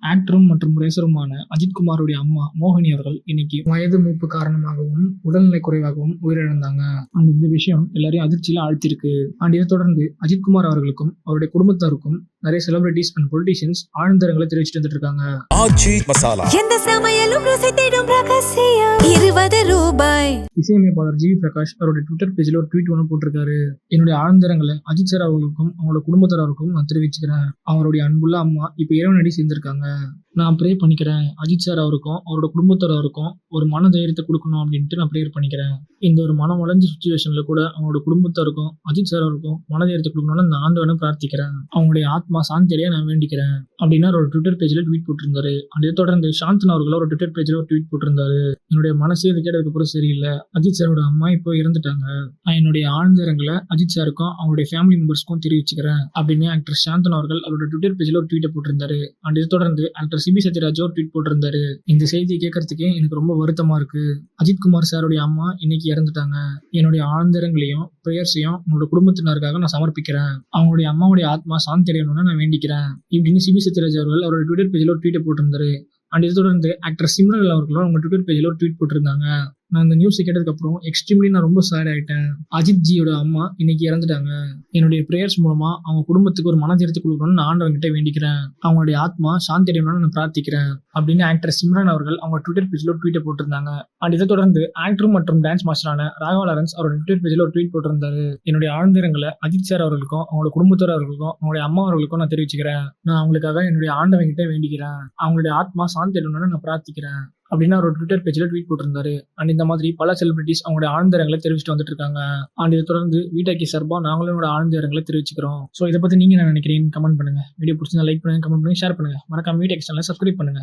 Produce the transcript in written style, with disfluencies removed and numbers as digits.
ஆக்டரும் மற்றும் ரேசருமான அஜித் குமாருடைய அம்மா மோகினி அவர்கள் இன்னைக்கு வயது மூப்பு காரணமாகவும் உடல்நிலை குறைவாகவும் உயிரிழந்தாங்க. அண்ட் இந்த விஷயம் எல்லாரையும் அதிர்ச்சியில ஆழ்த்திருக்கு. அண்ட் இதை தொடர்ந்து அஜித் குமார் அவர்களுக்கும் அவருடைய குடும்பத்தாருக்கும் நிறைய செலிபிரிட்டிஸ் அண்ட் பொலிட்டிஷியன்ஸ் ஆழ்ந்தரங்களை தெரிவிச்சுட்டு வந்துட்டு இருக்காங்க. ஆச்சி மசாலா எந்த சமையலும் ருசி தேடும் ரகசியம் 20 ரூபாய். இசையமைப்பாளர் ஜி பிரகாஷ் அவருடைய ட்விட்டர் பேஜ்ல ஒரு ட்வீட் ஒன்று போட்டிருக்காரு. என்னுடைய ஆழ்ந்தரங்களை அஜித் சார் அவர்களுக்கும் அவங்களோட குடும்பத்தாருக்கும் நான் தெரிவிச்சுக்கிறேன். அவருடைய அன்புள்ள அம்மா இப்ப இறைவனடி சேர்ந்திருக்காங்க. நான் ப்ரே பண்ணிக்கிறேன். அஜித் சார் அவருக்கும் அவரோட குடும்பத்தாருக்கும் ஒரு மன தைரியத்தை கொடுக்கணும் அப்படின்ட்டு நான் ப்ரேயர் பண்ணிக்கிறேன். இந்த ஒரு மனம் உழைஞ்ச சுச்சுவேஷன்ல கூட அவங்களோட குடும்பத்தாருக்கும் அஜித் சார் அவருக்கும் மன தைரியத்தை கொடுக்கணும்னு நான் ஆண்டவனை பிரார்த்திக்கிறேன். அவங்களுடைய ஆத்மா சாந்தியடைய நான் வேண்டிக்கிறேன் அப்படின்னு ஒரு ட்விட்டர் பேஜ்ல ட்வீட் போட்டிருந்தாரு. அதை தொடர்ந்து சாந்தன் அவர்கள் ஒரு ட்விட்டர் பேஜ்ல ஒரு ட்வீட் போட்டிருந்தாரு. என்னுடைய மனசே இது கேட்டதுக்கு அப்புறம் சரியில்லை. அஜித் சாரோட அம்மா இப்போ இறந்துட்டாங்க. நான் என்னுடைய ஆழ்ந்தரங்களை அஜித் சாருக்கும் அவங்களுடைய ஃபேமிலி மெம்பர்ஸ்க்கும் தெரிவிச்சுக்கிறேன் அப்படின்னு ஆக்டர் சாந்தன் அவர்கள் அவரோட ட்விட்டர் பேஜ்ல ஒரு ட்வீட்டை போட்டிருந்தாரு. அண்ட் இதை தொடர்ந்து ஆக்டர் சிபி சத்யராஜ் ஒரு ட்வீட் போட்டிருந்தாரு. இந்த செய்தியை கேட்கறதுக்கே எனக்கு ரொம்ப வருத்தமா இருக்கு. அஜித் குமார் சாருடைய அம்மா இன்னைக்கு இறந்துட்டாங்க. என்னுடைய ஆழ்ந்தரங்களையும் பிரேயர்ஸையும் உங்களோட குடும்பத்தினருக்காக நான் சமர்ப்பிக்கிறேன். அவங்களுடைய அம்மாவுடைய ஆத்மா சாந்தி அடையணும்னு நான் வேண்டிக்கிறேன் இப்படின்னு சிபி சத்யராஜ் அவர்கள் அவரோட ட்விட்டர் பேஜ்ல ஒரு ட்வீட்டை போட்டிருந்தாரு. அண்ட் இதை தொடர்ந்து ஆக்டர் சிம்ரன் அவர்களும் அவங்க ட்விட்டர் பேஜ்ல ஒரு ட்வீட் போட்டிருந்தாங்க. நான் இந்த நியூஸ் கேட்டதுக்கு அப்புறம் எக்ஸ்ட்ரீம்லி நான் ரொம்ப சேட் ஆயிட்டேன். அஜித் ஜியோட அம்மா இன்னைக்கு இறந்துட்டாங்க. என்னுடைய பிரேயர்ஸ் மூலமா அவங்க குடும்பத்துக்கு ஒரு மனதிருத்தி கொடுக்கணும்னு நான் ஆண்டவன்கிட்ட வேண்டிக்கிறேன். அவங்களுடைய ஆத்மா சாந்தி அடையணும்னு நான் பிரார்த்திக்கிறேன் அப்படின்னு ஆக்டர் சிம்ரன் அவர்கள் அவங்க ட்விட்டர் பேஜ்ல ஒரு ட்வீட்டை போட்டிருந்தாங்க. அண்ட் இதை தொடர்ந்து ஆக்டர் மற்றும் டான்ஸ் மாஸ்டரான ராகவா லாரன்ஸ் அவரோட ட்விட்டர் பேஜ்ல ஒரு ட்வீட் போட்டிருந்தாரு. என்னுடைய ஆழ்ந்தரங்களை அஜித் சார் அவர்களுக்கும் அவங்களோட குடும்பத்தார் அவர்களுக்கும் அவங்களுடைய அம்மா அவர்களுக்கும் நான் தெரிவிச்சுக்கிறேன். நான் அவங்களுக்காக என்னுடைய ஆண்டவன்கிட்ட வேண்டிக்கிறேன். அவங்களுடைய ஆத்மா சாந்தி அடையணும்னு நான் பிரார்த்திக்கிறேன் அப்படின்னு ஒரு ட்விட்டர் பேஜ்ல ட்வீட் போட்டிருந்தாரு. அண்ட் இந்த மாதிரி பல செலிபிரிட்டிஸ் அவங்களுடைய ஆழ்ந்தரங்களை தெரிவிச்சுட்டு வந்துட்டு இருக்காங்க. அண்ட் இதை தொடர்ந்து வீட்டாக்கி சார்பா நாங்களும் என்னோட ஆழ்ந்தரங்களை தெரிவிச்சுக்கிறோம். ஸோ இதை பத்தி நீங்க என்ன நினைக்கிறீங்க கமெண்ட் பண்ணுங்க. வீடியோ பிடிச்சிருந்தா லைக் பண்ணுங்க, கமெண்ட் பண்ணுங்க, ஷேர் பண்ணுங்க. மறக்காம வீட்டாக்கி சேனலை சப்ஸ்கிரைப் பண்ணுங்க.